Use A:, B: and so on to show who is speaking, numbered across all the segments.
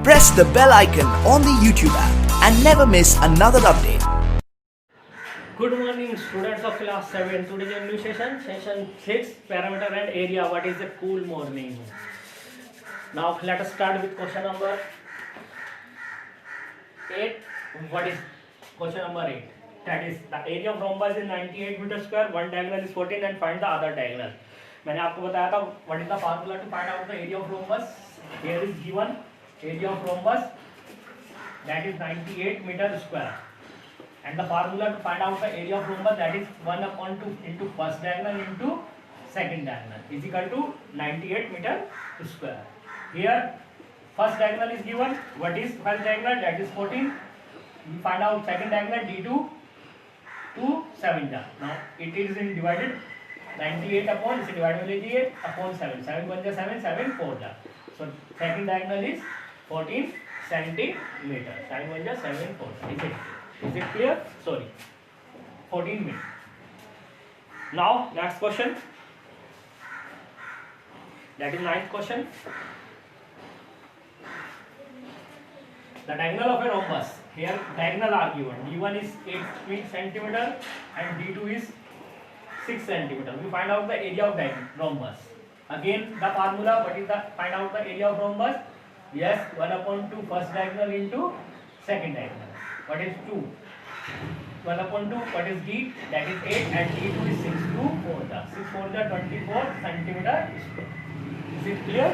A: Press the bell icon on the YouTube app and never miss another update.
B: Good morning, students of class 7. Today's a new session, session 6, parameter and area. What is a cool morning? Now let us start with question number 8. What is question number 8? That is the area of rhombus is 98 meter square, one diagonal is 14 and find the other diagonal. मैंने आपको बताया था what is the formula to find out the area of rhombus. Here is given area of rhombus that is 98 meter square. And the formula to find out the area of rhombus, that is 1 upon 2 into first diagonal into second diagonal is equal to 98 meter square. Here first diagonal is given. What is first diagonal? That is 14. We find out second diagonal d2 to 7. Now it is in divided 98 upon, इसे divide में लीजिए upon 7. 7 बन जाए 7, 7 4. So second diagonal is 14 centimeter. 7 बन जाए 7 4. Is it clear? Sorry, 14 minutes. Now next question, that is ninth question. The diagonal of a rhombus. Here diagonal are given. D1 is 8 centimeter and D2 is 6 centimeter. We find out the area of rhombus. Again the formula. What is the find out the area of rhombus? Yes, 1 upon 2 first diagonal into second diagonal. What is 2? 1 upon 2. What is D? That is 8 and D2 is 6 to 4. 6 4 24 centimeter square. Is it clear?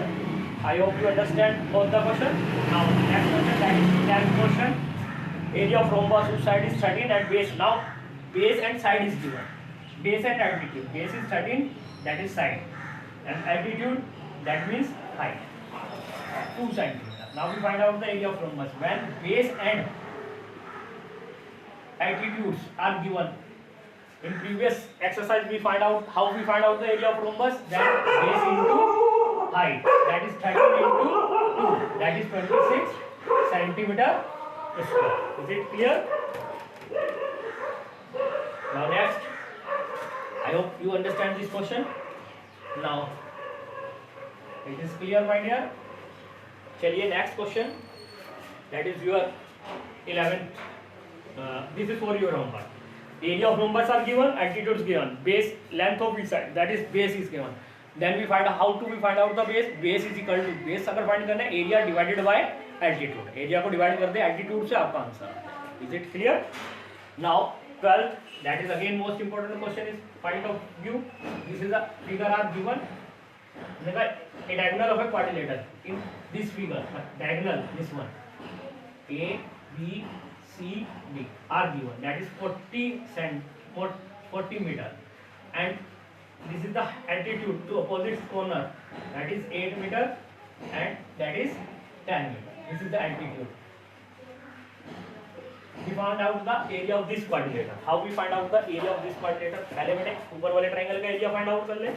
B: I hope you understand both the question. Now next question, that is 10th question. Area of rhombus whose side is 13 and base. Now base and side is given. Base and altitude. Base is 13, that is side, and altitude, that means height, 2 centimeter. Now we find out the area of rhombus. When base and altitudes are given, in previous exercise we find out how we find out the area of rhombus. Then base into height, that is 13 into 2, that is 26 centimeter square. Is it clear? Now next, I hope you understand this question. Now it is clear, my dear. चलिए next question, that is your 11th. This is for your rhombus. Area of rhombus are given, altitude is given, base length of each side, that is base is given. Then we find out how to we find out the base. Base is equal to base अगर find करना है area divided by altitude. area को divide कर दे altitude से, आपका answer. Is it clear? Now 12th, that is again most important question is point of view. This is a figure are given. A diagonal of a quadrilateral. In this figure, diagonal, this one, A, B, C, D are given. That is 40 meter, and this is the altitude to opposite corner. That is 8 meter, and that is 10 meter. This is the altitude. We found out the area of this quadrilateral. How we find out the area of this quadrilateral? पहले बेटे ऊपर वाले triangle का area find out कर ले,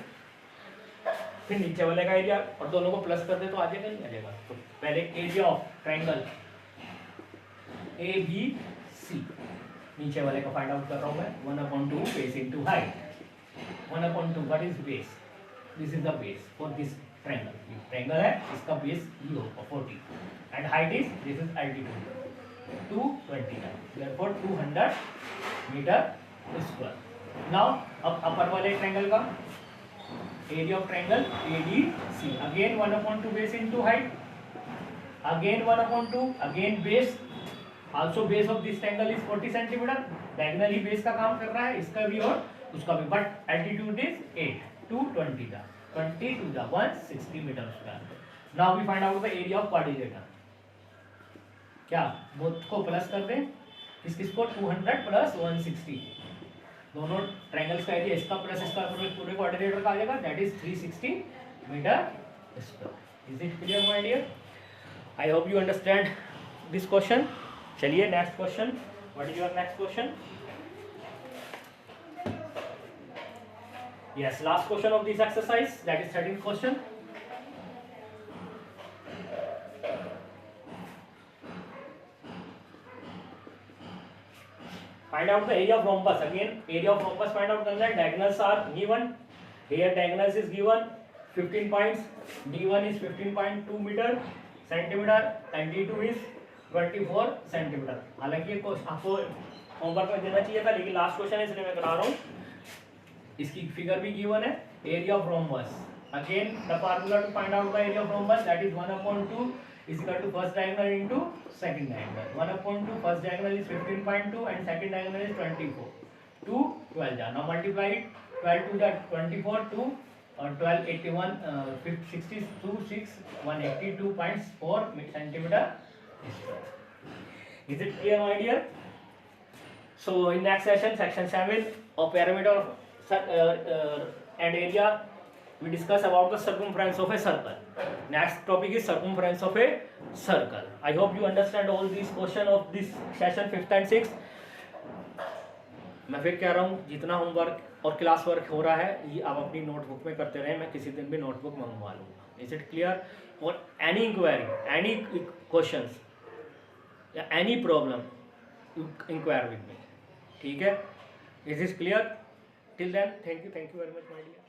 B: फिर नीचे वाले का एरिया, और दोनों को प्लस कर दे तो आ जाएगा, नहीं आ जाएगा. तो पहले area of triangle A B C, नीचे वाले का फाइंड आउट कर रहा हूँ मैं. 1 upon 2 base into height. 1 upon 2 what is base? This is the base for this triangle. ये ट्रायंगल है, इसका बेस ये होगा 40, and height is, this is altitude 220. therefore 200 meter square. now अब अपर वाले ट्रायंगल का area of triangle ADC, again 1 upon 2 base into height, again 1 upon 2, again base, also base of this triangle is 40 centimeter. diagonally base का काम कर रहा है, इसका भी और उसका भी, but altitude is 8, 220 the 20 to the 160 meter square. now we find out the area of quadrilateral. क्या बोथ को प्लस कर दें, किसको 200 प्लस 160, दोनों ट्रायंगल्स का एरिया, इसका प्लस इसका पूरे क्वाड्रिलेटरल का आ जाएगा. That is 360 meter square. Is it clear my dear? I hope you understand this question. चलिए next question. What is your next question? Yes, last question of this exercise, that is 13th question. Find out the area of rhombus. Again, area of rhombus find out करना है. Diagonals are given. Here diagonals is given 15 points. D1 is 15.2 meter. Centimetre and D2 is 24 centimetre. हालांकि ये question आपको homework में देना चाहिए था, लेकिन लास्ट क्वेश्चन है इसलिए मैं करा रहा हूँ। इसकी फिगर भी गिवन है, area of rhombus. Again the formula to find out the area of rhombus, that is 1/2 is equal to first diagonal into second diagonal. 1/2 first diagonal is 15.2 and second diagonal is 24. 2 12 ja. Now multiply it, 12 to that 24 to 12 81 62 6 182.4 centimeter square. Is it clear, my dear? So in next session, section 7 of perimeter and area, we discuss about the circumference of a circle. Next topic is circumference of a circle. I hope you understand all these question of this session 5th and 6th. मैं फिर कह रहा हूँ, जितना homework और class work हो रहा है ये आप अपनी नोटबुक में करते रहें, मैं किसी दिन भी नोटबुक मंगवा लूँगा। Is it clear? और एनी इंक्वायरी, एनी क्वेश्चंस या any problem, you inquire with me, ठीक है? Is is clear? Till then thank you very much my dear.